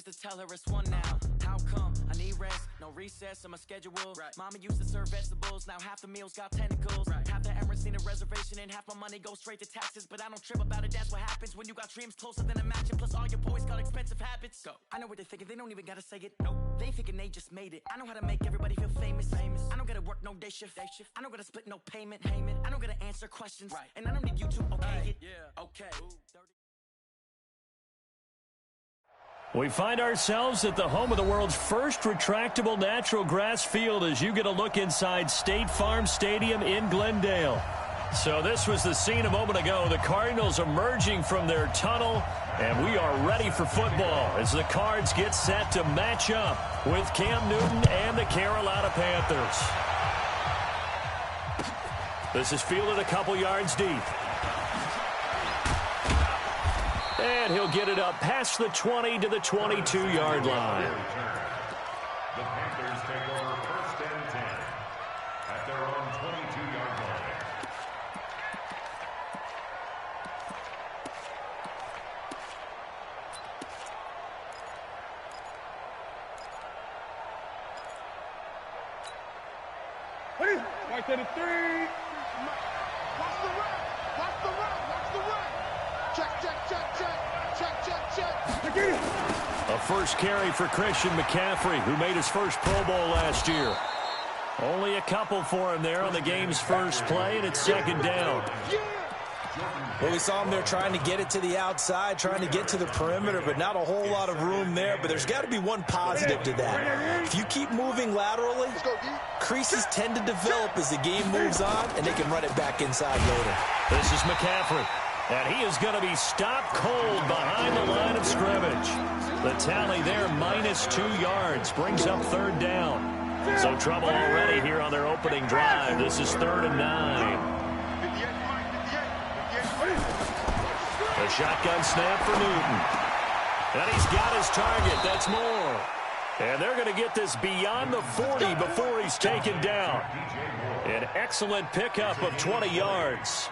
just to tell her it's one now. How come? I need rest, no recess on my schedule. Right. Mama used to serve vegetables, now half the meals got tentacles. Right. Half the errands need a reservation and half my money goes straight to taxes. But I don't trip about it, that's what happens when you got dreams closer than a mansion. Plus all your boys got expensive habits. Go. I know what they're thinking, they don't even gotta say it. Nope. They thinking they just made it. I know how to make everybody feel famous. I don't gotta work no day shift. I don't gotta split no payment. I don't gotta answer questions. Right. And I don't need you to okay it. Yeah. Okay. We find ourselves at the home of the world's first retractable natural grass field as you get a look inside State Farm Stadium in Glendale. So this was the scene a moment ago. The Cardinals emerging from their tunnel, and we are ready for football as the Cards get set to match up with Cam Newton and the Carolina Panthers. This is fielded a couple yards deep. And he'll get it up past the 20 to the 22-yard line. The Panthers take over first and 10 at their own 22-yard line. Right to the 3. Watch the run. Watch the run. Watch the run. Check, check, check, check. Check, check, check. A first carry for Christian McCaffrey, who made his first Pro Bowl last year. Only a couple for him there on the game's first play, and it's second down. Well, we saw him there trying to get it to the outside, trying to get to the perimeter, but not a whole lot of room there. But there's got to be one positive to that. If you keep moving laterally, creases tend to develop as the game moves on, and they can run it back inside later. This is McCaffrey, and he is going to be stopped cold behind the line of scrimmage. The tally there, -2 yards, brings up third down. So trouble already here on their opening drive. This is 3rd and 9. A shotgun snap for Newton. And he's got his target. That's more. And they're going to get this beyond the 40 before he's taken down. An excellent pickup of 20 yards.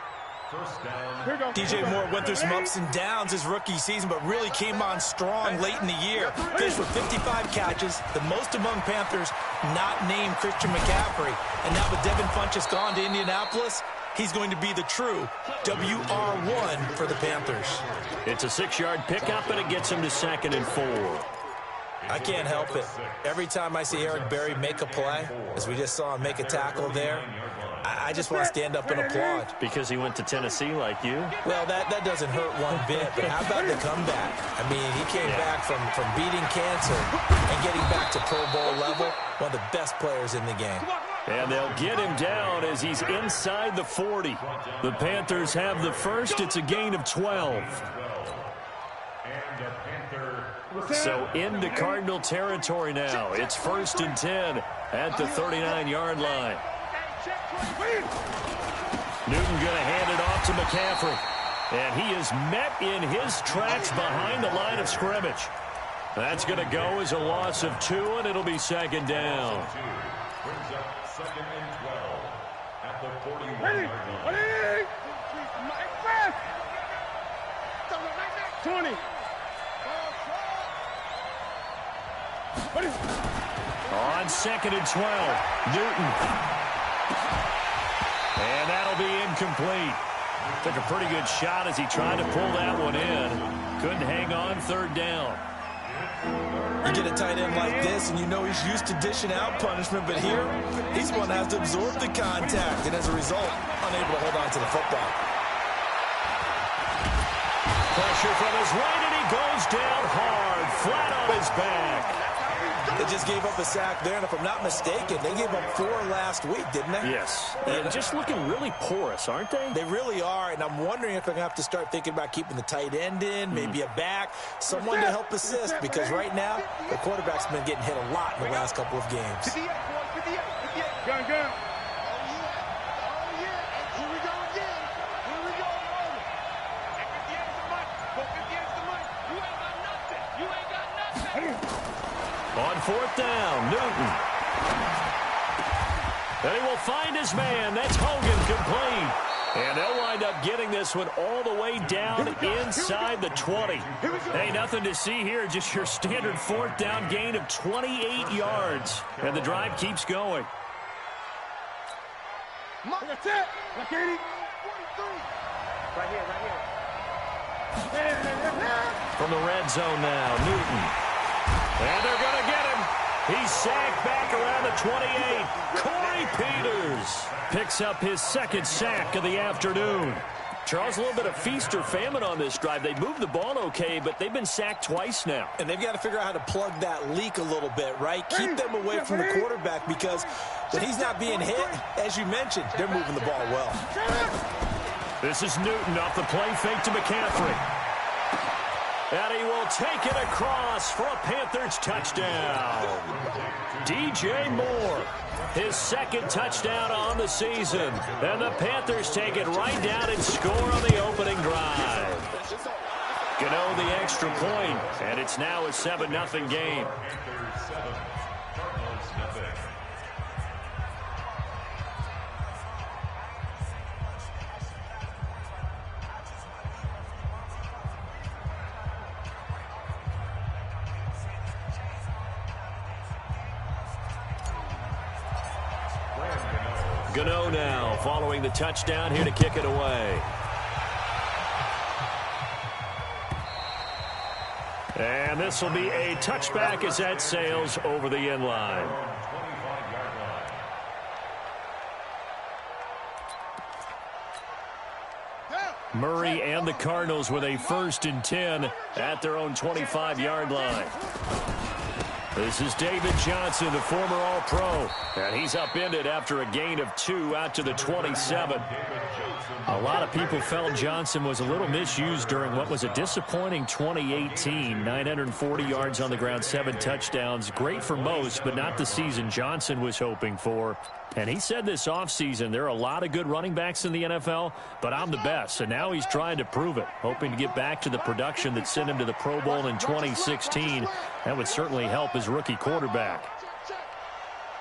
DJ Moore went through some ups and downs his rookie season, but really came on strong late in the year. Finished with 55 catches, the most among Panthers not named Christian McCaffrey. And now with Devin Funchess gone to Indianapolis, he's going to be the true WR1 for the Panthers. It's a 6-yard pickup, and it gets him to 2nd and 4. I can't help it. Every time I see Eric Berry make a play, as we just saw him make a tackle there, I just want to stand up and applaud. Because he went to Tennessee like you? Well, that doesn't hurt one bit, but how about the comeback? I mean, he came back from beating cancer and getting back to Pro Bowl level, one of the best players in the game. And they'll get him down as he's inside the 40. The Panthers have the first. It's a gain of 12. So into Cardinal territory now. It's 1st and 10 at the 39-yard line. Newton going to hand it off to McCaffrey. And he is met in his tracks behind the line of scrimmage. That's going to go as a loss of 2, and it'll be 2nd down. Brings up 2nd and 12 at the 41-yard line. 20. On 2nd and 12, Newton. And that'll be incomplete. Took a pretty good shot as he tried to pull that one in. Couldn't hang on, 3rd down. You get a tight end like this, and you know he's used to dishing out punishment, but here, he's the one that has to absorb the contact, and as a result, unable to hold on to the football. Pressure from his right, and he goes down hard, flat on his back. They just gave up a sack there, and if I'm not mistaken, they gave up 4 last week, didn't they? Yes. And just looking really porous, aren't they? They really are, and I'm wondering if they're going to have to start thinking about keeping the tight end in, maybe a back, someone to help assist, because right now, the quarterback's been getting hit a lot in the last couple of games. Gun. On 4th down, Newton. And he will find his man. That's Hogan complete. And they'll wind up getting this one all the way down inside the 20. Hey, nothing to see here, just your standard fourth down gain of 28 yards. And the drive keeps going. That's it. Like 80. 43. Right here. From the red zone now, Newton. And they're going to get him. He's sacked back around the 28. Corey Peters picks up his second sack of the afternoon. Charles, a little bit of feast or famine on this drive. They moved the ball okay, but they've been sacked twice now. And they've got to figure out how to plug that leak a little bit, right? Keep them away from the quarterback because when he's not being hit, as you mentioned, they're moving the ball well. This is Newton off the play fake to McCaffrey. And he will take it across for a Panthers touchdown. DJ Moore, his second touchdown on the season. And the Panthers take it right down and score on the opening drive. Gano the extra point, and it's now a 7-0 game. Gano now following the touchdown here to kick it away. And this will be a touchback as that sails over the end line. Murray and the Cardinals with a 1st and 10 at their own 25-yard line. This is David Johnson, the former All-Pro, and he's upended after a gain of 2 out to the 27. A lot of people felt Johnson was a little misused during what was a disappointing 2018. 940 yards on the ground, 7 touchdowns. Great for most, but not the season Johnson was hoping for. And he said this offseason, there are a lot of good running backs in the NFL, but I'm the best. And now he's trying to prove it, hoping to get back to the production that sent him to the Pro Bowl in 2016. That would certainly help his rookie quarterback.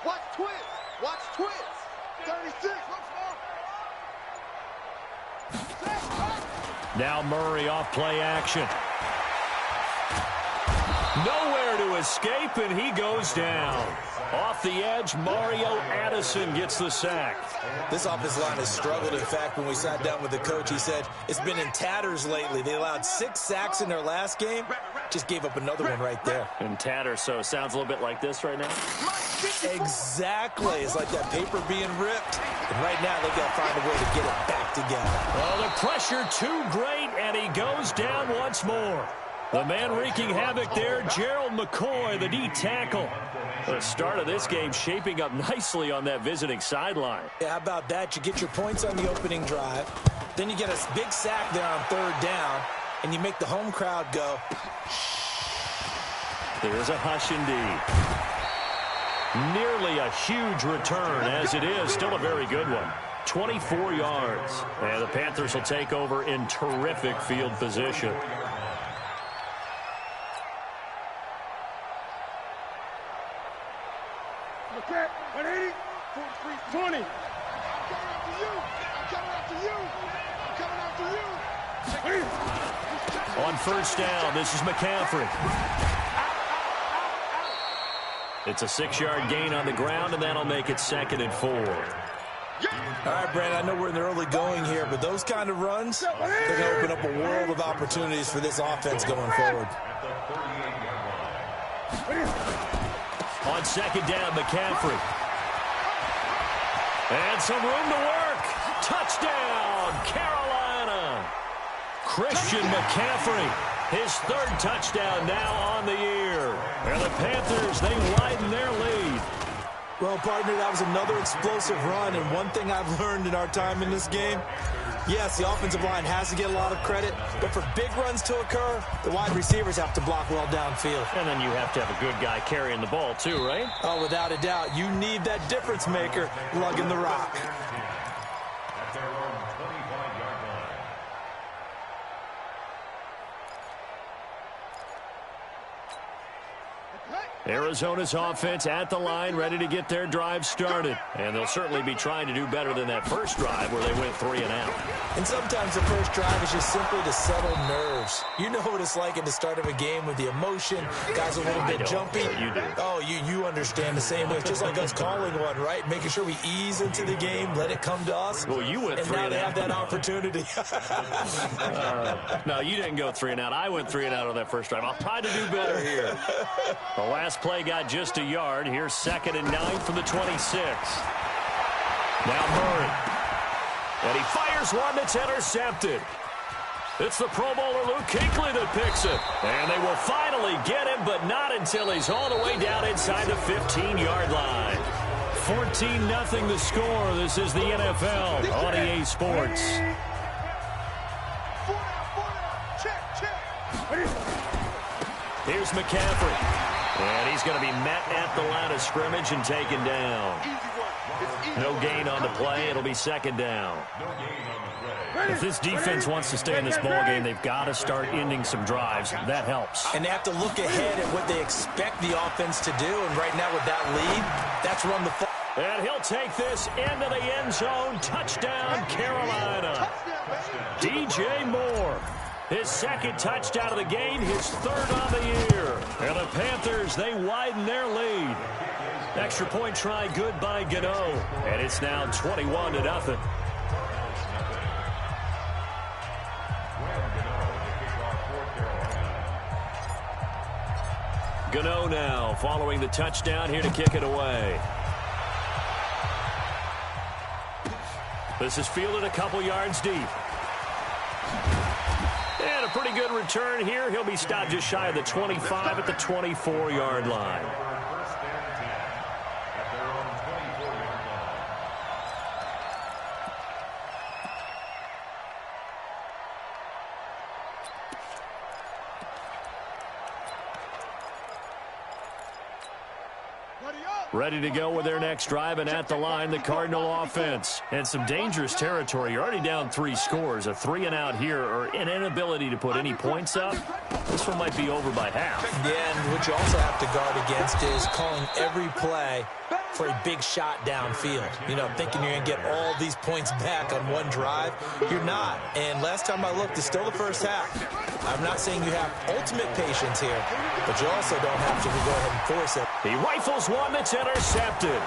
Watch twins. Watch twins. 36. Now Murray off play action. Nowhere to escape, and he goes down. Off the edge, Mario Addison gets the sack. This offensive line has struggled. In fact, when we sat down with the coach, he said it's been in tatters lately. They allowed 6 sacks in their last game. Just gave up another one right there. In tatters, so sounds a little bit like this right now? Exactly. It's like that paper being ripped. And right now, they've got to find a way to get it back together. Oh, the pressure too great, and he goes down once more. The man wreaking havoc there, Gerald McCoy, the D tackle. The start of this game shaping up nicely on that visiting sideline. Yeah, how about that? You get your points on the opening drive. Then you get a big sack there on 3rd down, and you make the home crowd go. There's a hush indeed. Nearly a huge return, as it is. Still a very good one. 24 yards. And the Panthers will take over in terrific field position. Okay, 180, 43, 20. I'm coming after you. I'm coming after you. On 1st down, this is McCaffrey. It's a 6-yard gain on the ground, and that'll make it 2nd and 4. All right, Brandon, I know we're in the early going here, but those kind of runs, they're going to open up a world of opportunities for this offense going forward. On 2nd down, McCaffrey. And some room to work. Touchdown, Carolina. Christian McCaffrey, his 3rd touchdown now on the year. And the Panthers, they widen their lead. Well, partner, that was another explosive run, and one thing I've learned in our time in this game, yes, the offensive line has to get a lot of credit, but for big runs to occur, the wide receivers have to block well downfield. And then you have to have a good guy carrying the ball too, right? Oh, without a doubt. You need that difference maker lugging the rock. At their own 25-yard line. Arizona's offense at the line, ready to get their drive started. And they'll certainly be trying to do better than that first drive where they went 3 and out. And sometimes the first drive is just simply to settle nerves. You know what it's like at the start of a game with the emotion. Guys a little bit jumpy. You do. Oh, you understand the same way. It's just like us calling one, right? Making sure we ease into the game, let it come to us. Well, you went 3 and out. And now they have that opportunity. No, you didn't go 3 and out. I went 3 and out on that first drive. I'll try to do better here. The last play got just a yard. Here's 2nd and 9 from the 26. Now Murray. And he fires one that's intercepted. It's the Pro Bowler Luke Kuechly that picks it. And they will finally get him, but not until he's all the way down inside the 15-yard line. 14-0 the score. This is the NFL on EA Sports. Here's McCaffrey. And he's going to be met at the line of scrimmage and taken down. No gain on the play. It'll be 2nd down. If this defense wants to stay in this ballgame, they've got to start ending some drives. That helps. And they have to look ahead at what they expect the offense to do. And right now with that lead, that's run the football. And he'll take this into the end zone. Touchdown, Carolina. DJ Moore. His 2nd touchdown of the game, his 3rd on the year. And the Panthers, they widen their lead. Extra point try good by Gano. And it's now 21-0. Gano now following the touchdown here to kick it away. This is fielded a couple yards deep. And a pretty good return here. He'll be stopped just shy of the 25 at the 24-yard line. Ready to go with their next drive, and at the line, the Cardinal offense. And some dangerous territory. You're already down 3 scores. A 3 and out here, or an inability to put any points up. This one might be over by half. Yeah, and what you also have to guard against is calling every play for a big shot downfield. You know, thinking you're going to get all these points back on one drive. You're not. And last time I looked, it's still the first half. I'm not saying you have ultimate patience here, but you also don't have to go ahead and force it. He rifles one that's intercepted.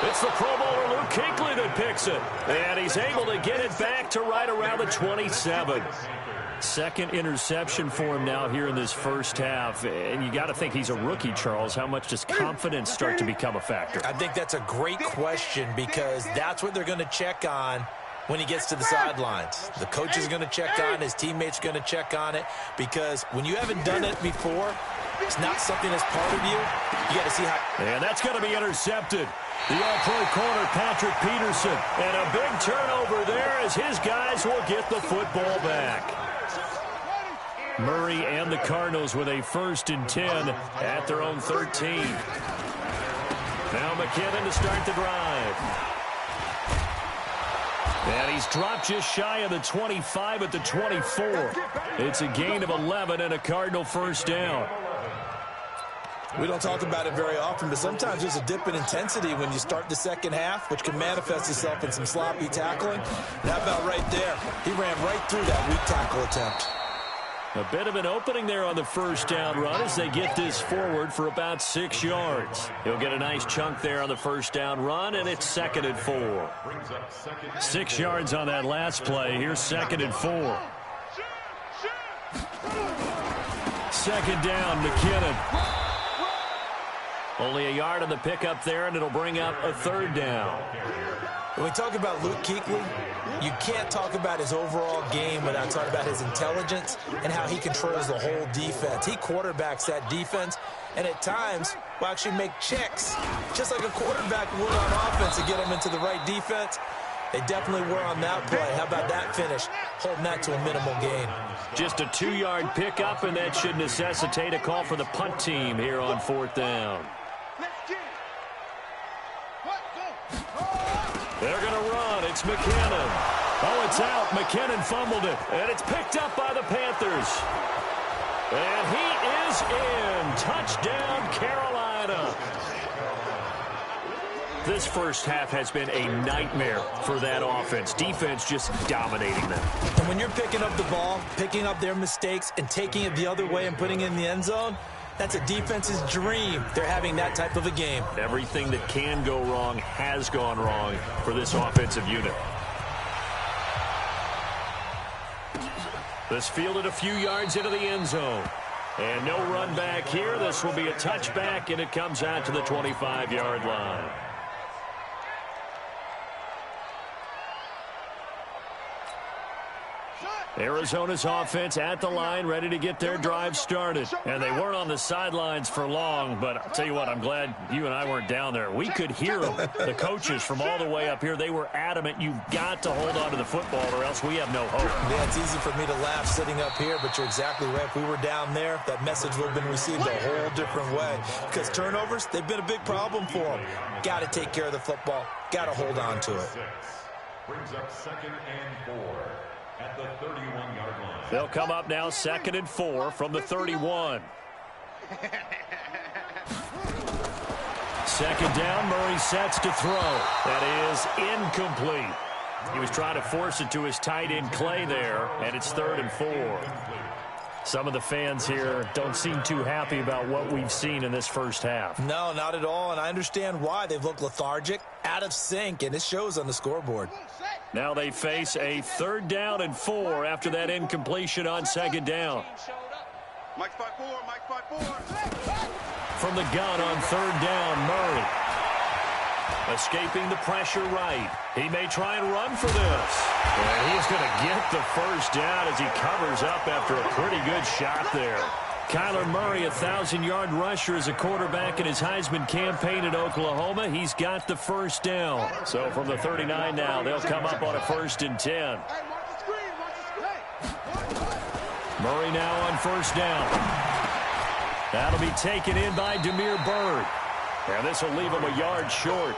It's the Pro Bowler Luke Kuechly that picks it. And he's able to get it back to right around the 27. 2nd interception for him now here in this first half. And you got to think he's a rookie, Charles. How much does confidence start to become a factor? I think that's a great question because that's what they're going to check on when he gets to the sidelines. The coach is going to check on, his teammates are going to check on it, because when you haven't done it before, it's not something that's part of you. You got to see how. And that's going to be intercepted. The all-pro corner, Patrick Peterson. And a big turnover there as his guys will get the football back. Murray and the Cardinals with a 1st and 10 at their own 13. Now McKinnon to start the drive. And he's dropped just shy of the 25 at the 24. It's a gain of 11 and a Cardinal 1st down. We don't talk about it very often, but sometimes there's a dip in intensity when you start the second half, which can manifest itself in some sloppy tackling. And how about right there? He ran right through that weak tackle attempt. A bit of an opening there on the 1st down run as they get this forward for about 6 yards. He'll get a nice chunk there on the 1st down run, and it's 2nd and 4. 6 yards on that last play. Here's 2nd and 4. 2nd down, McKinnon. Only a yard on the pickup there, and it'll bring up a 3rd down. When we talk about Luke Kuechly, you can't talk about his overall game without talking about his intelligence and how he controls the whole defense. He quarterbacks that defense, and at times will actually make checks, just like a quarterback would on offense to get them into the right defense. They definitely were on that play. How about that finish? Holding that to a minimal gain. Just a 2-yard pickup, and that should necessitate a call for the punt team here on 4th down. They're going to run. It's McKinnon. Oh, it's out. McKinnon fumbled it, and it's picked up by the Panthers. And he is in. Touchdown, Carolina. This first half has been a nightmare for that offense. Defense just dominating them. And when you're picking up the ball, picking up their mistakes, and taking it the other way and putting it in the end zone, that's a defense's dream. They're having that type of a game. Everything that can go wrong has gone wrong for this offensive unit. This fielded a few yards into the end zone. And no run back here. This will be a touchback, and it comes out to the 25-yard line. Arizona's offense at the line, ready to get their drive started. And they weren't on the sidelines for long, but I'll tell you what, I'm glad you and I weren't down there. We could hear them, the coaches from all the way up here. They were adamant, you've got to hold on to the football or else we have no hope. Yeah, it's easy for me to laugh sitting up here, but you're exactly right. If we were down there, that message would have been received a whole different way. Because turnovers, they've been a big problem for them. Got to take care of the football. Got to hold on to it. Brings up 2nd and 4. At the 31-yard line. They'll come up now 2nd and 4 from the 31. Second down, Murray sets to throw. That is incomplete. He was trying to force it to his tight end Clay there, and it's 3rd and 4. Some of the fans here don't seem too happy about what we've seen in this first half. No, not at all, and I understand why. They've looked lethargic, out of sync, and it shows on the scoreboard. Now they face a 3rd down and 4 after that incompletion on 2nd down. Mike 5-4, Mike 5-4. From the gun on 3rd down, Murray. Escaping the pressure right. He may try and run for this. And he's going to get the first down as he covers up after a pretty good shot there. Kyler Murray, 1,000-yard rusher as a quarterback in his Heisman campaign at Oklahoma. He's got the first down. So from the 39 now, they'll come up on a 1st and 10. Murray now on 1st down. That'll be taken in by Damiere Byrd. And this will leave him a yard short.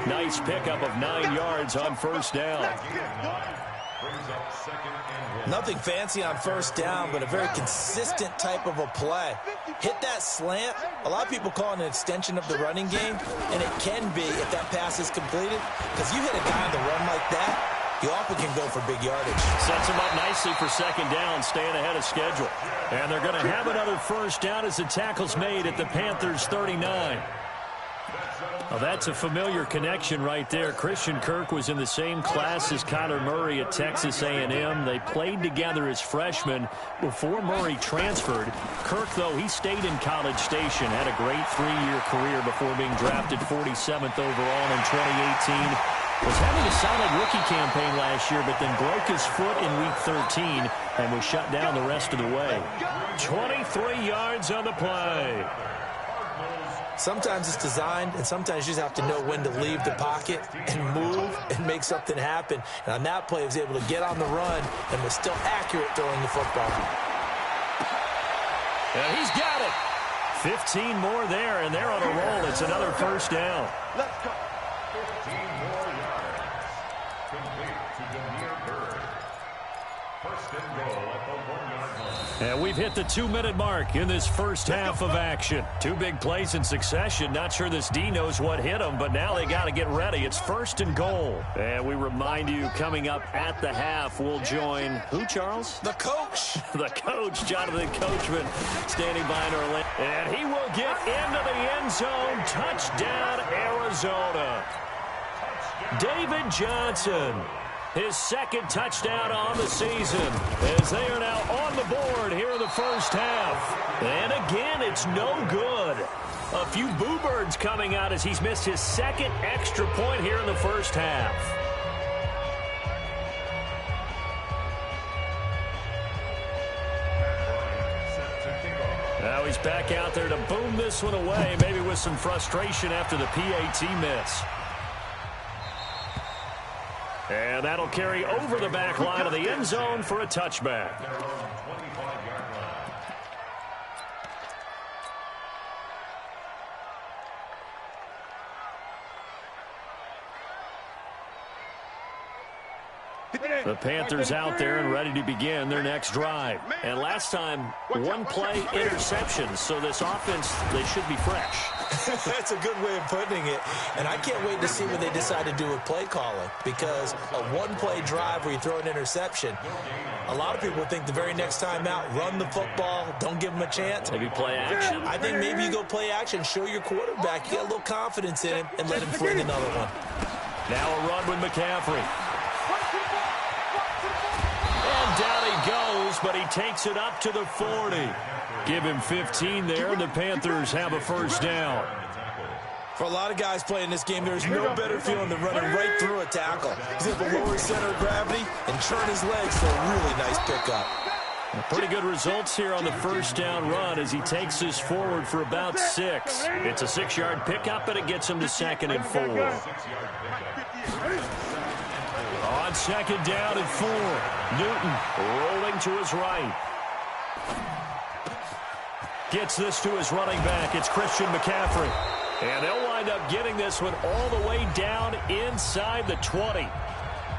Nice pickup of 9 yards on 1st down. Nothing fancy on 1st down, but a very consistent type of a play. Hit that slant. A lot of people call it an extension of the running game, and it can be if that pass is completed. Because you hit a guy on the run like that, you often can go for big yardage. Sets him up nicely for 2nd down, staying ahead of schedule. And they're going to have another 1st down as the tackle's made at the Panthers' 39. Well, that's a familiar connection right there. Christian Kirk was in the same class as Kyler Murray at Texas A&M. They played together as freshmen before Murray transferred. Kirk, though, he stayed in College Station, had a great 3-year career before being drafted 47th overall in 2018. Was having a solid rookie campaign last year, but then broke his foot in Week 13 and was shut down the rest of the way. 23 yards on the play. Sometimes it's designed, and sometimes you just have to know when to leave the pocket and move and make something happen. And on that play, he was able to get on the run and was still accurate throwing the football. And he's got it. 15 more there, and they're on a roll. It's another 1st down. Let's go. 15 more yards. Complete to Damiere Byrd. 1st and goal at the 1-yard line. And we've hit the 2-minute mark in this first half of action. 2 big plays in succession. Not sure this D knows what hit them, but now they got to get ready. It's 1st and goal. And we remind you, coming up at the half, we'll join who, Charles? The coach. The coach, Jonathan Coachman, standing by in Orlando. And he will get into the end zone. Touchdown, Arizona. David Johnson. His 2nd touchdown on the season as they are now on the board here in the first half. And again, it's no good. A few boo birds coming out as he's missed his 2nd extra point here in the first half. Now he's back out there to boom this one away, maybe with some frustration after the PAT miss. And that'll carry over the back line of the end zone for a touchback. The Panthers out there and ready to begin their next drive. And last time, one play interception, so this offense, they should be fresh. That's a good way of putting it. And I can't wait to see what they decide to do with play calling, because a one-play drive where you throw an interception, a lot of people think the very next time out, run the football, don't give them a chance. Maybe play action. I think maybe you go play action, show your quarterback, you got a little confidence in him, and let him fling another one. Now a run with McCaffrey. And down he goes, but he takes it up to the 40. Give him 15 there, and the Panthers have a first down. For a lot of guys playing this game, there's no better feeling than running right through a tackle. He's able to lower his center of gravity and turn his legs for a really nice pickup. Pretty good results here on the first down run as he takes this forward for about 6. It's a 6-yard pickup, and it gets him to 2nd and 4. On 2nd down and 4, Newton rolling to his right. Gets this to his running back. It's Christian McCaffrey. And they'll wind up getting this one all the way down inside the 20.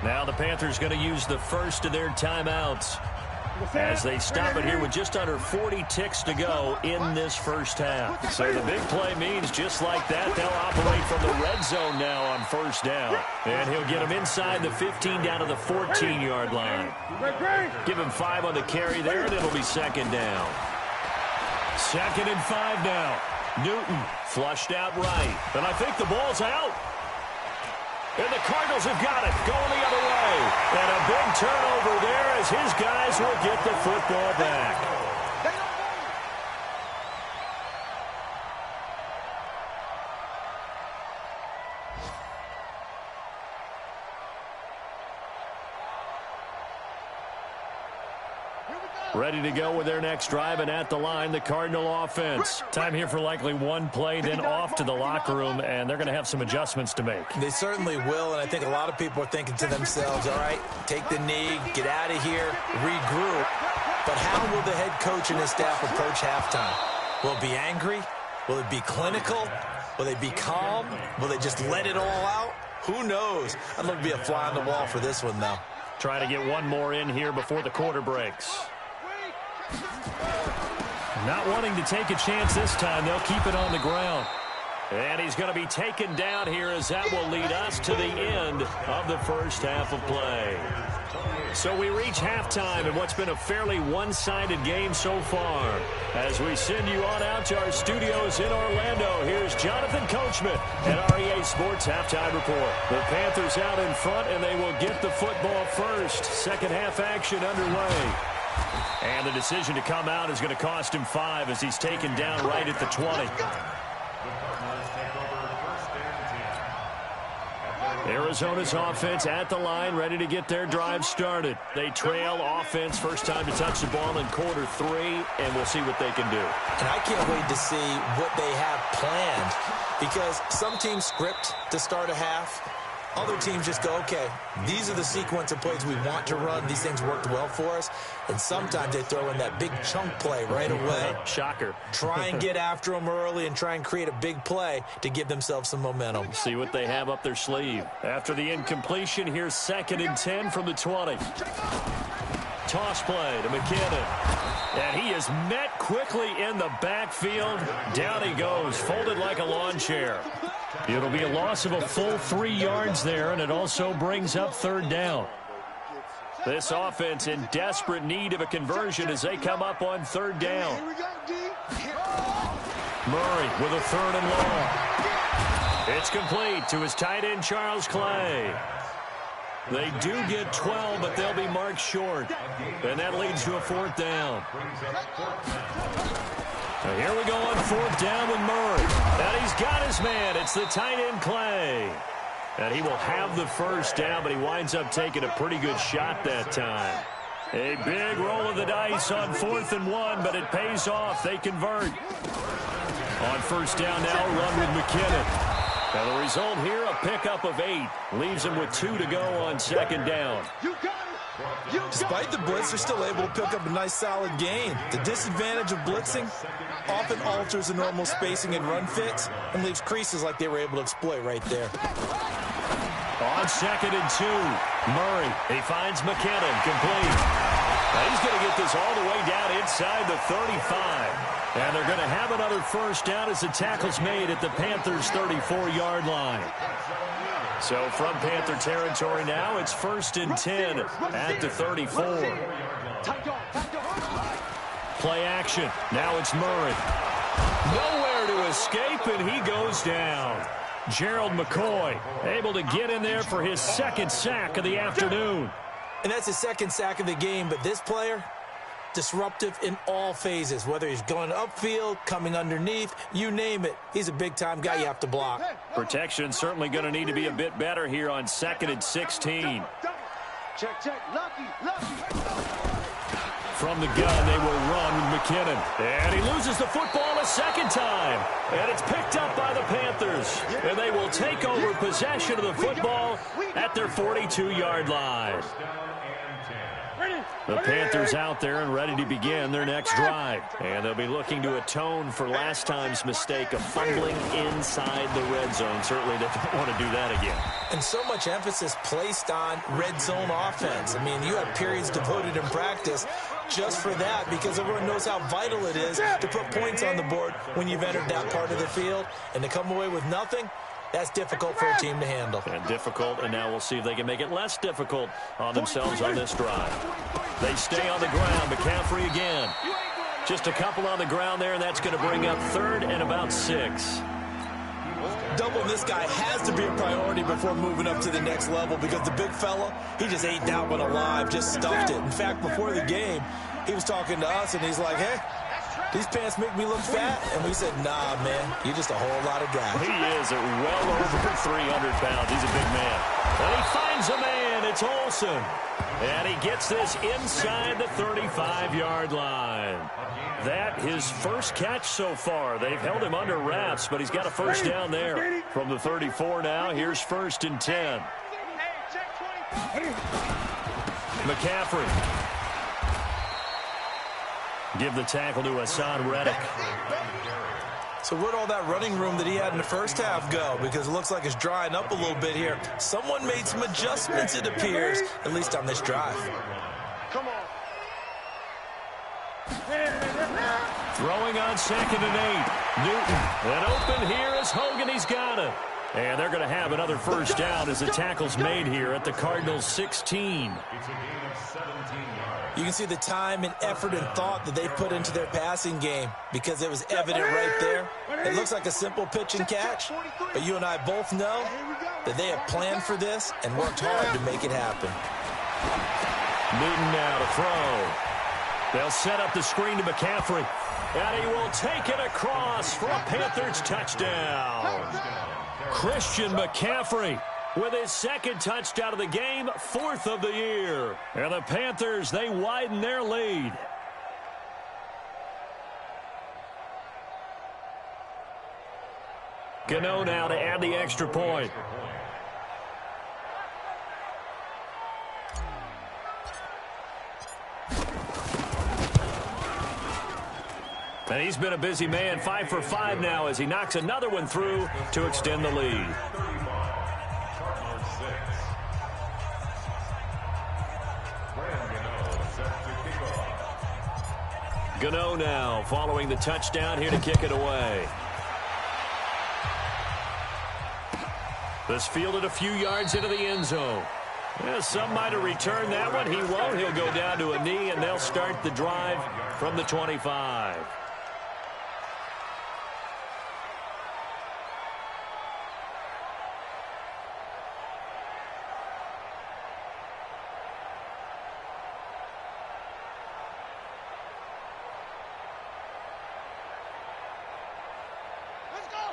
Now the Panthers going to use the first of their timeouts as they stop it here with just under 40 ticks to go in this first half. So the big play means just like that, they'll operate from the red zone now on first down. And he'll get him inside the 15 down to the 14-yard line. Give him 5 on the carry there, and it'll be 2nd down. 2nd and 5 now. Newton flushed out right. And I think the ball's out. And the Cardinals have got it, going the other way. And a big turnover there as his guys will get the football back. Ready to go with their next drive, and at the line, the Cardinal offense. Time here for likely one play, then off to the locker room, and they're going to have some adjustments to make. They certainly will, and I think a lot of people are thinking to themselves, all right, take the knee, get out of here, regroup. But how will the head coach and his staff approach halftime? Will it be angry? Will it be clinical? Will they be calm? Will they just let it all out? Who knows? I'd love to be a fly on the wall for this one, though. Trying to get one more in here before the quarter breaks. Not wanting to take a chance this time. They'll keep it on the ground. And he's going to be taken down here as that will lead us to the end of the first half of play. So we reach halftime in what's been a fairly one-sided game so far. As we send you on out to our studios in Orlando, here's Jonathan Coachman at REA Sports Halftime Report. The Panthers out in front, and they will get the football first. Second half action underway. And the decision to come out is going to cost him 5 as he's taken down right at the 20. Arizona's offense at the line, ready to get their drive started. They trail offense, first time to touch the ball in quarter 3, and we'll see what they can do. And I can't wait to see what they have planned, because some teams script to start a half. Other teams just go, okay, these are the sequence of plays we want to run. These things worked well for us. And sometimes they throw in that big chunk play right away. Shocker. Try and get after them early and try and create a big play to give themselves some momentum. See what they have up their sleeve. After the incompletion, here's 2nd and 10 from the 20. Toss play to McKinnon. And he is met quickly in the backfield. Down he goes, folded like a lawn chair. It'll be a loss of a full 3 yards there, and it also brings up 3rd down. This offense in desperate need of a conversion as they come up on 3rd down. Murray with a 3rd and long. It's complete to his tight end, Charles Clay. They do get 12, but they'll be marked short. And that leads to a 4th down. And here we go on 4th down with Murray. And he's got his man. It's the tight end, Clay. And he will have the first down, but he winds up taking a pretty good shot that time. A big roll of the dice on 4th and 1, but it pays off. They convert. On 1st down now, a run with McKinnon. And the result here, a pickup of 8. Leaves him with 2 to go on 2nd down. Despite the blitz, they're still able to pick up a nice, solid gain. The disadvantage of blitzing often alters the normal spacing and run fits and leaves creases like they were able to exploit right there. On 2nd and 2. Murray, he finds McKinnon, complete. Now he's going to get this all the way down inside the 35. And they're going to have another first down as the tackle's made at the Panthers' 34-yard line. So from Panther territory now, it's 1st and 10 at the 34. Play action. Now it's Murray. Nowhere to escape, and he goes down. Gerald McCoy able to get in there for his 2nd sack of the afternoon. And that's his 2nd sack of the game, but this player, disruptive in all phases, whether he's going upfield, coming underneath, you name it. He's a big-time guy you have to block. Protection certainly going to need to be a bit better here on 2nd and 16. Check. Lucky. From the gun, they will run with McKinnon. And he loses the football a 2nd time. And it's picked up by the Panthers. And they will take over possession of the football at their 42-yard line. The Panthers out there and ready to begin their next drive. And they'll be looking to atone for last time's mistake of fumbling inside the red zone. Certainly they don't want to do that again. And so much emphasis placed on red zone offense. I mean, you have periods devoted in practice just for that because everyone knows how vital it is to put points on the board when you've entered that part of the field. And to come away with nothing, that's difficult for a team to handle. And difficult, and now we'll see if they can make it less difficult on themselves on this drive. They stay on the ground. McCaffrey again. Just a couple on the ground there, and that's going to bring up 3rd and about 6. Doubling this guy has to be a priority before moving up to the next level because the big fella, he just ate that one alive, just stuffed it. In fact, before the game, he was talking to us, and he's like, hey, these pants make me look fat. And we said, nah, man, you're just a whole lot of guy. He is at well over 300 pounds. He's a big man. And he finds a man. It's Olsen. And he gets this inside the 35-yard line. That his 1st catch so far. They've held him under wraps, but he's got a 1st down there. From the 34 now, here's 1st and 10. McCaffrey. Give the tackle to Hassan Reddick. So where'd all that running room that he had in the 1st half go? Because it looks like it's drying up a little bit here. Someone made some adjustments, it appears, at least on this drive. Come on. Throwing on 2nd and 8. Newton. And open here is Hogan. He's got it. And they're going to have another 1st down as the tackle's made here at the Cardinals' 16. It's a gain of 17 yards. You can see the time and effort and thought that they put into their passing game because it was evident right there. It looks like a simple pitch and catch, but you and I both know that they have planned for this and worked hard to make it happen. Newton now to throw. They'll set up the screen to McCaffrey. And he will take it across for a Panthers touchdown. Christian McCaffrey with his 2nd touchdown of the game, 4th of the year. And the Panthers, they widen their lead. Gano now to add the extra point. And he's been a busy man, 5 for 5 now as he knocks another one through to extend the lead. Gano now following the touchdown here to kick it away. This fielded a few yards into the end zone. Yeah, some might have returned that one. He won't. He'll go down to a knee, and they'll start the drive from the 25.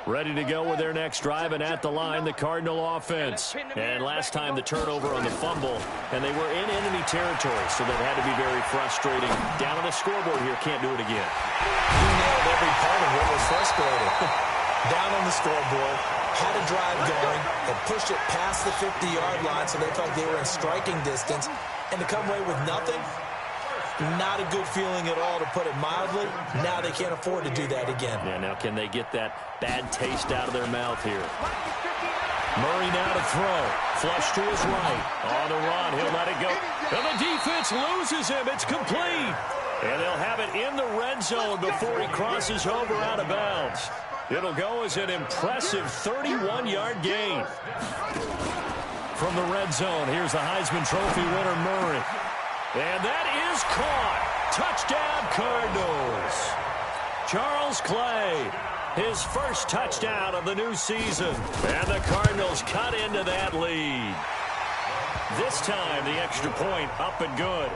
Ready to go with their next drive, and at the line, the Cardinal offense. And last time, the turnover on the fumble, and they were in enemy territory, so that had to be very frustrating. Down on the scoreboard here, can't do it again. You nailed every part of what was frustrating. Down on the scoreboard, had a drive going, and pushed it past the 50-yard line, so they felt they were in striking distance, and to come away with nothing, not a good feeling at all, to put it mildly. Now they can't afford to do that again. Yeah, now can they get that bad taste out of their mouth here? Murray now to throw. Flush to his right. On the run, he'll let it go. And the defense loses him. It's complete. And they'll have it in the red zone before he crosses over out of bounds. It'll go as an impressive 31-yard gain. From the red zone, here's the Heisman Trophy winner, Murray. And that is caught. Touchdown, Cardinals. Charles Clay, his first touchdown of the new season. And the Cardinals cut into that lead. This time, the extra point up and good.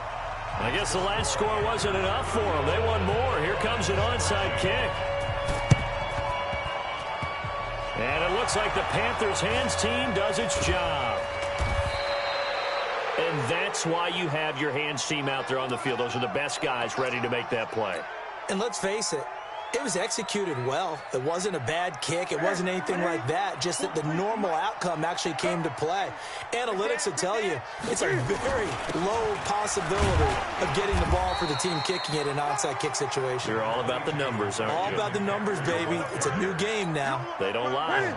I guess the last score wasn't enough for them. They won more. Here comes an onside kick. And it looks like the Panthers' hands team does its job. And that's why you have your hands team out there on the field. Those are the best guys ready to make that play. And let's face it, it was executed well. It wasn't a bad kick. It wasn't anything like that. Just that the normal outcome actually came to play. Analytics will tell you it's a very low possibility of getting the ball for the team kicking it in an onside kick situation. You're all about the numbers, aren't you? All about the numbers, baby. It's a new game now. They don't lie.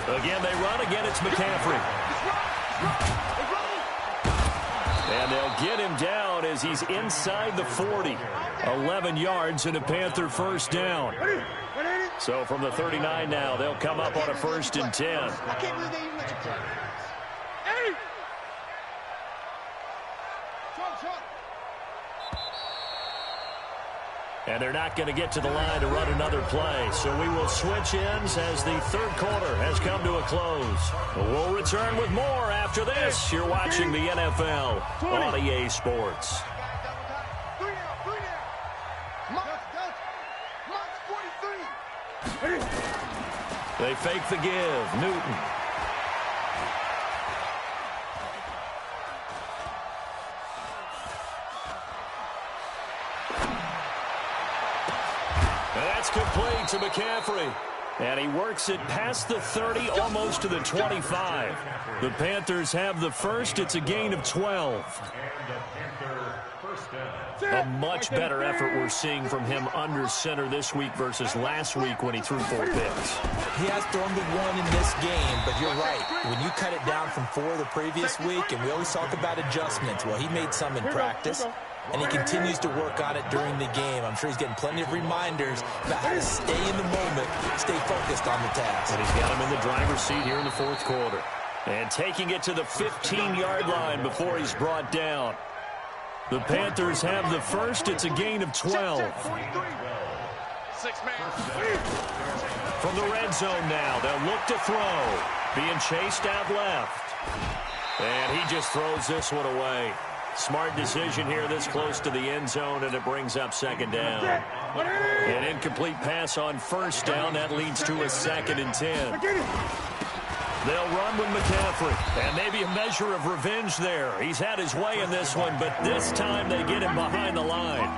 Again, they run. Again, it's McCaffrey. And they'll get him down as he's inside the 40. 11 yards and a Panther first down. So from the 39 now, they'll come up on a 1st and 10. I can't believe they even let you play. Hey! And they're not going to get to the line to run another play. So we will switch ends as the third quarter has come to a close. We'll return with more after this. You're watching the NFL on EA Sports. They fake the give. Newton. That's complete to McCaffrey. And he works it past the 30, almost to the 25. The Panthers have the first. It's a gain of 12. A much better effort we're seeing from him under center this week versus last week when he threw 4 picks. He has thrown the 1 in this game, but you're right. When you cut it down from 4 the previous week, and we always talk about adjustments, well, he made some in practice, and he continues to work on it during the game. I'm sure he's getting plenty of reminders about how to stay in the moment, stay focused on the task. And he's got him in the driver's seat here in the 4th quarter. And taking it to the 15-yard line before he's brought down. The Panthers have the first. It's a gain of 12. From the red zone now, they'll look to throw. Being chased out left. And he just throws this one away. Smart decision here this close to the end zone, and it brings up 2nd down. An incomplete pass on 1st down. That leads to a 2nd and 10. They'll run with McCaffrey, and maybe a measure of revenge there. He's had his way in this one, but this time they get him behind the line.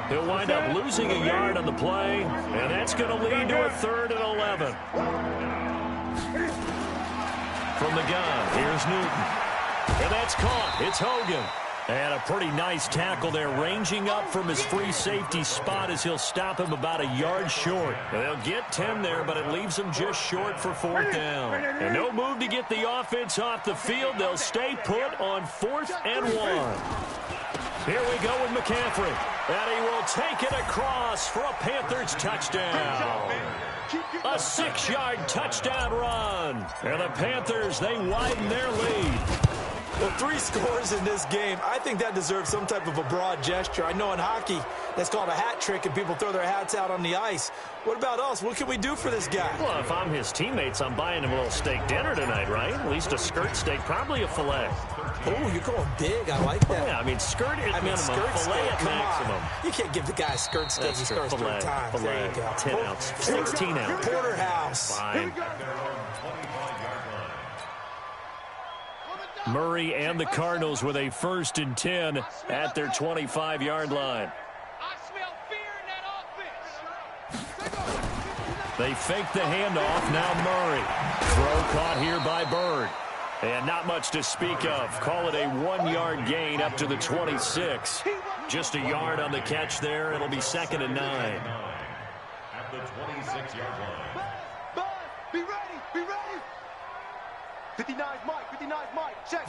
He'll wind up losing a yard on the play, and that's going to lead to a 3rd and 11. From the gun, here's Newton. And that's caught. It's Hogan. And a pretty nice tackle there, ranging up from his free safety spot as he'll stop him about a yard short. They'll get 10 there, but it leaves them just short for 4th down. And no move to get the offense off the field. They'll stay put on 4th and 1. Here we go with McCaffrey. And he will take it across for a Panthers touchdown. A 6-yard touchdown run. And the Panthers, they widen their lead. Well, 3 scores in this game. I think that deserves some type of a broad gesture. I know in hockey, that's called a hat trick, and people throw their hats out on the ice. What about us? What can we do for this guy? Well, if I'm his teammates, I'm buying him a little steak dinner tonight, right? At least a skirt steak, probably a filet. Oh, you're going big. I like that. Yeah, I mean, skirt at minimum, skirt filet at maximum. You can't give the guy a skirt steak. He scores 3 times. There you go. 10 ounce, 16 ounce. Porterhouse. Fine. Murray and the Cardinals with a 1st and 10 at their 25-yard line. I smell fear in that offense. They fake the handoff. Now Murray. Throw caught here by Bird. And not much to speak of. Call it a 1-yard gain up to the 26. Just a yard on the catch there. It'll be 2nd and 9. At the 26-yard line. Buzz, be ready, be ready. 59's Mike, 59's Mike. Check.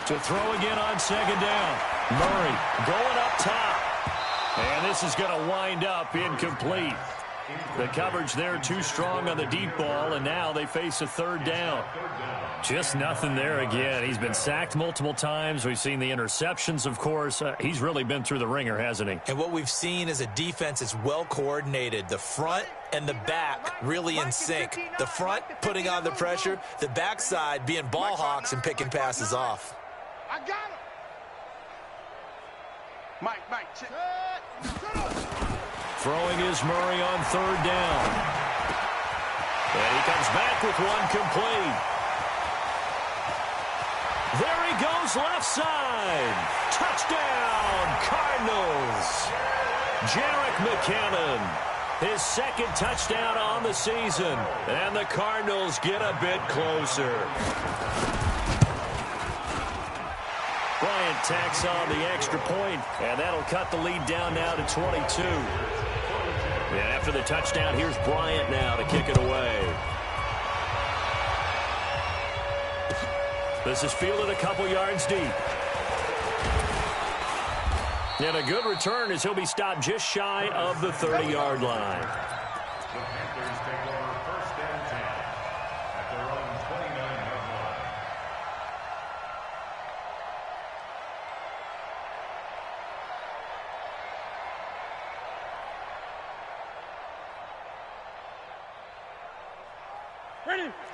To throw again on 2nd down. Murray going up top. And this is going to wind up incomplete. The coverage there too strong on the deep ball, and now they face a 3rd down. Just nothing there again. He's been sacked multiple times. We've seen the interceptions, of course. He's really been through the ringer, hasn't he? And what we've seen is a defense that's well coordinated. The front and the back really in sync. The front putting on the pressure, the backside being ball hawks and picking passes off. I got him. Mike, check. Throwing is Murray on 3rd down. And he comes back with one complete. There he goes left side. Touchdown, Cardinals. Jerick McKinnon, his 2nd touchdown on the season. And the Cardinals get a bit closer. Bryant tacks on the extra point, and that'll cut the lead down now to 22. And after the touchdown, here's Bryant now to kick it away. This is fielded a couple yards deep. And a good return as he'll be stopped just shy of the 30-yard line. The Panthers take over 1st and 10 at their own 29-yard line.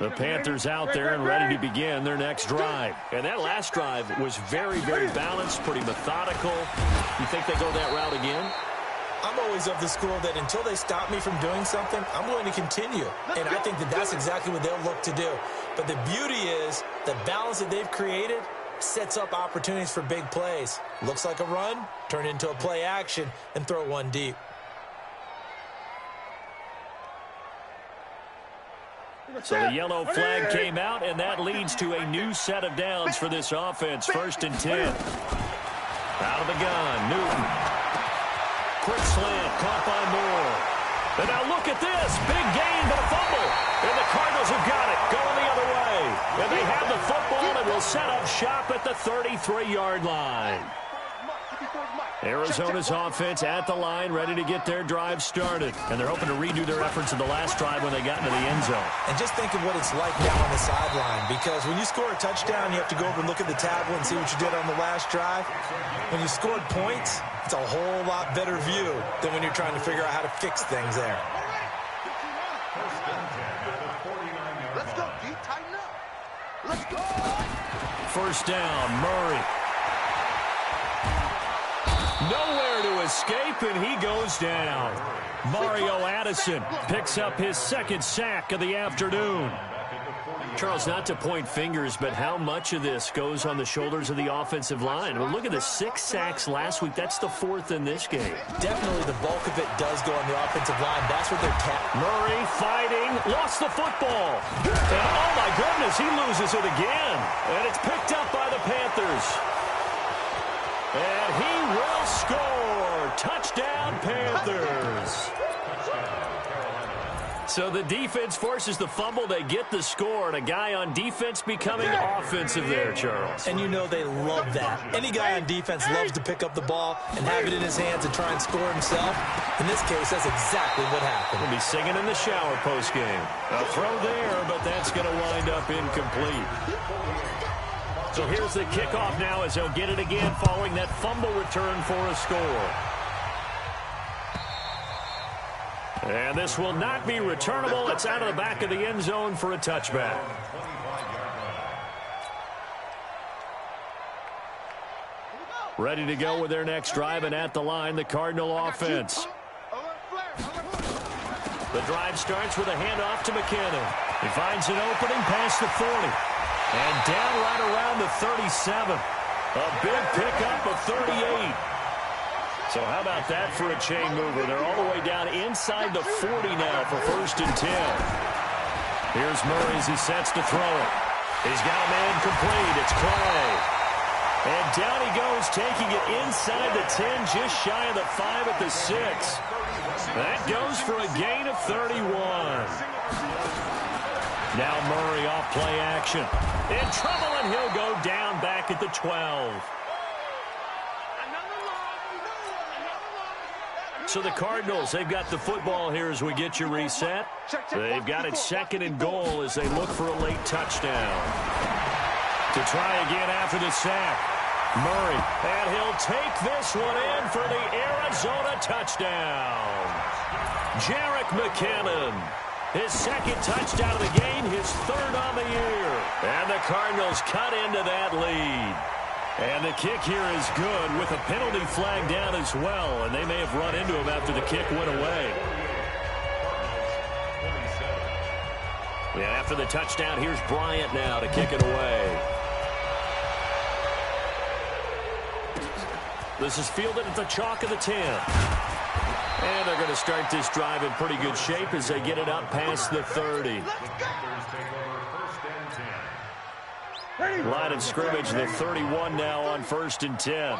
The Panthers out there and ready to begin their next drive. And that last drive was very, very balanced, pretty methodical. You think they go that route again? I'm always of the school that until they stop me from doing something, I'm going to continue. And I think that that's exactly what they'll look to do. But the beauty is the balance that they've created sets up opportunities for big plays. Looks like a run, turn into a play action, and throw one deep. So the yellow flag came out, and that leads to a new set of downs for this offense. 1st and 10. Out of the gun, Newton. Quick slant, caught by Moore. And now look at this. Big gain, but a fumble. And the Cardinals have got it, going the other way. And they have the football and will set up shop at the 33-yard line. Arizona's offense at the line, ready to get their drive started. And they're hoping to redo their efforts in the last drive when they got into the end zone. And just think of what it's like now on the sideline, because when you score a touchdown, you have to go over and look at the tablet and see what you did on the last drive. When you scored points, it's a whole lot better view than when you're trying to figure out how to fix things there. Let's go, D. Tighten up. Let's go. 1st down, Murray. Nowhere to escape, and he goes down. Mario Addison picks up his 2nd sack of the afternoon. Charles, not to point fingers, but how much of this goes on the shoulders of the offensive line? Well, look at the 6 sacks last week. That's the 4th in this game. Definitely the bulk of it does go on the offensive line. That's what they're Murray fighting, lost the football. And oh my goodness, he loses it again. And it's picked up by the Panthers. And he will score. Touchdown, Panthers. So the defense forces the fumble. They get the score, and a guy on defense becoming offensive there, Charles. And you know they love that. Any guy on defense loves to pick up the ball and have it in his hands and try and score himself. In this case, that's exactly what happened. He'll be singing in the shower postgame. A throw there, but that's going to wind up incomplete. So here's the kickoff now as they'll get it again following that fumble return for a score. And this will not be returnable. It's out of the back of the end zone for a touchback. Ready to go with their next drive, and at the line, the Cardinal offense. The drive starts with a handoff to McKinnon. He finds an opening past the 40. And down right around the 37. A big pickup of 38. So how about that for a chain mover? They're all the way down inside the 40 now for 1st and 10. Here's Murray as he sets to throw it. He's got a man complete. It's Clay. And down he goes, taking it inside the 10, just shy of the 5 at the 6. That goes for a gain of 31. Now Murray off play action. In trouble, and he'll go down back at the 12. So the Cardinals, they've got the football here as we get you reset. They've got it 2nd and goal as they look for a late touchdown. To try again after the sack. Murray, and he'll take this one in for the Arizona touchdown. Jerick McKinnon, his 2nd touchdown of the game, his 3rd on the year. And the Cardinals cut into that lead. And the kick here is good with a penalty flag down as well. And they may have run into him after the kick went away. Yeah, after the touchdown, here's Bryant now to kick it away. This is fielded at the chalk of the 10. And they're going to start this drive in pretty good shape as they get it up past the 30. Line of scrimmage, the 31 now on 1st and 10.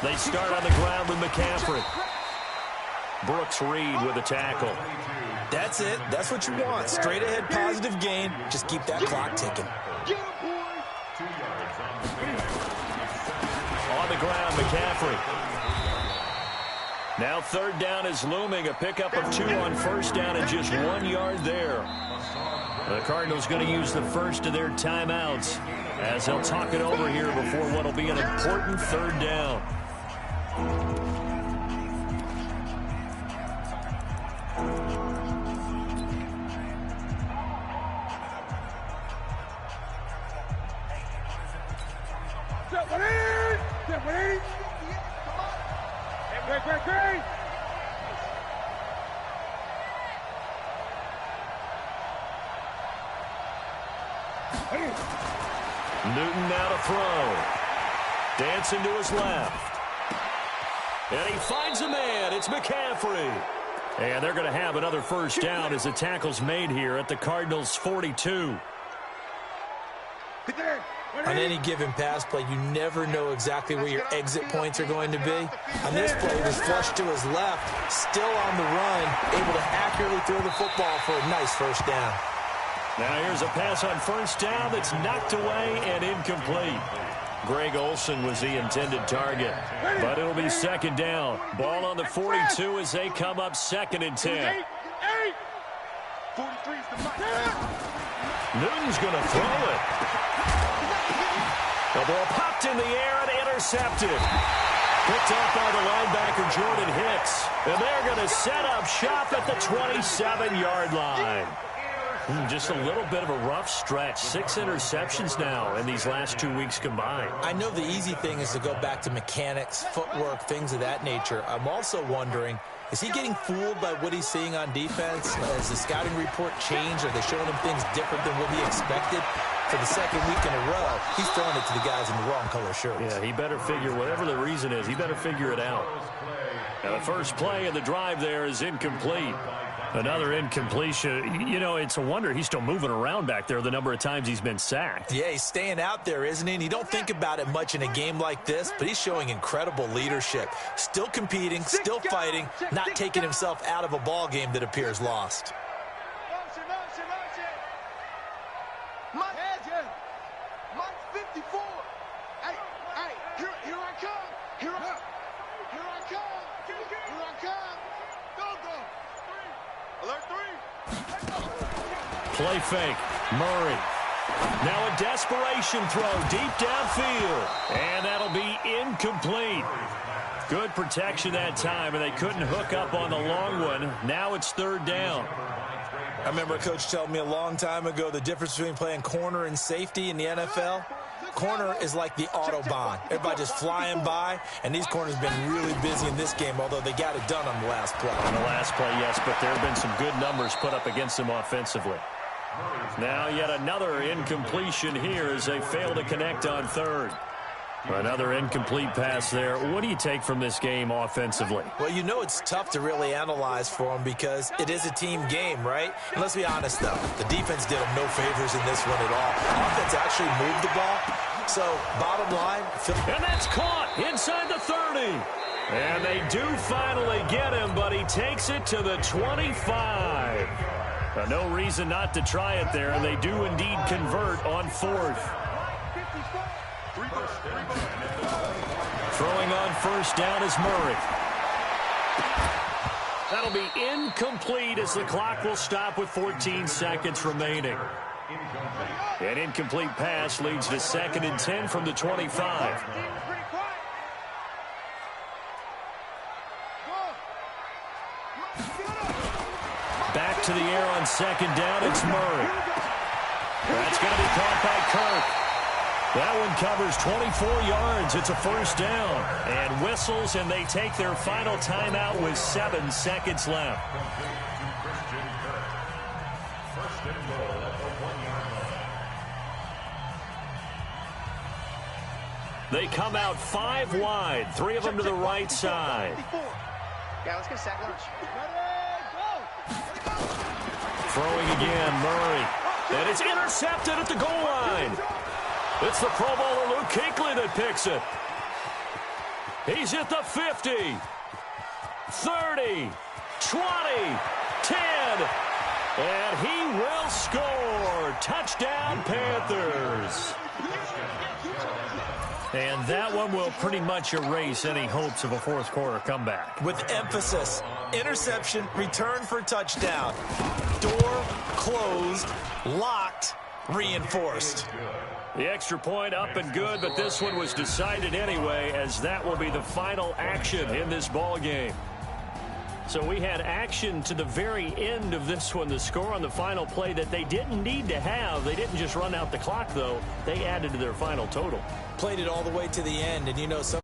They start on the ground with McCaffrey. Brooks Reed with a tackle. That's it. That's what you want. Straight ahead positive gain. Just keep that clock ticking. On the ground, McCaffrey. Now 3rd down is looming. A pickup of 2 on 1st down and just 1 yard there. The Cardinals going to use the first of their timeouts as they'll talk it over here before what will be an important 3rd down. Newton now to throw. Dancing to his left. And he finds a man. It's McCaffrey. And they're going to have another 1st down as the tackle's made here at the Cardinals' 42. On any given pass play, you never know exactly where your exit points are going to be. On this play, he was flushed to his left, still on the run, able to accurately throw the football for a nice 1st down. Now here's a pass on 1st down that's knocked away and incomplete. Greg Olsen was the intended target, but it'll be 2nd down. Ball on the 42 as they come up 2nd and 10. Newton's going to throw it. The ball popped in the air and intercepted. Picked off by the linebacker, Jordan Hicks. And they're going to set up shop at the 27-yard line. Just a little bit of a rough stretch. 6 interceptions now in these last 2 weeks combined. I know the easy thing is to go back to mechanics, footwork, things of that nature. I'm also wondering, is he getting fooled by what he's seeing on defense? Has the scouting report changed? Are they showing him things different than what he expected? For the 2nd week in a row, he's throwing it to the guys in the wrong color shirts. Yeah, he better figure, whatever the reason is, he better figure it out. Now the first play of the drive there is incomplete. Another incompletion. You know, it's a wonder he's still moving around back there the number of times he's been sacked. Yeah, he's staying out there, isn't he? And you don't think about it much in a game like this, but he's showing incredible leadership. Still competing, still fighting, not taking himself out of a ball game that appears lost. Play fake. Murray. Now a desperation throw deep downfield. And that'll be incomplete. Good protection that time, and they couldn't hook up on the long one. Now it's 3rd down. I remember a coach telling me a long time ago the difference between playing corner and safety in the NFL. Corner is like the Autobahn. Everybody just flying by, and these corners have been really busy in this game, although they got it done on the last play. On the last play, yes, but there have been some good numbers put up against them offensively. Now yet another incompletion here as they fail to connect on 3rd. Another incomplete pass there. What do you take from this game offensively? Well, you know it's tough to really analyze for them because it is a team game, right? And let's be honest, though. The defense did them no favors in this one at all. Offense actually moved the ball. So, bottom line. And that's caught inside the 30. And they do finally get him, but he takes it to the 25. No reason not to try it there, and they do indeed convert on fourth. Throwing on first down is Murray. That'll be incomplete as the clock will stop with 14 seconds remaining. An incomplete pass leads to 2nd and 10 from the 25. Back to the air on 2nd down, it's Murray. That's going to be caught by Kirk. That one covers 24 yards. It's a first down. And whistles, and they take their final timeout with 7 seconds left. They come out 5 wide, 3 of them to the right side. Yeah, let's get sack lunch. Throwing again, Murray. And it's intercepted at the goal line. It's the Pro Bowler Luke Kuechly that picks it. He's at the 50, 30, 20, 10, and he will score. Touchdown, Panthers. And that one will pretty much erase any hopes of a fourth quarter comeback. With emphasis, interception, return for touchdown. Door closed, locked, reinforced. The extra point up and good, but this one was decided anyway, as that will be the final action in this ball game. So we had action to the very end of this one. The score on the final play that they didn't need to have. They didn't just run out the clock, though. They added to their final total. Played it all the way to the end, and you know, some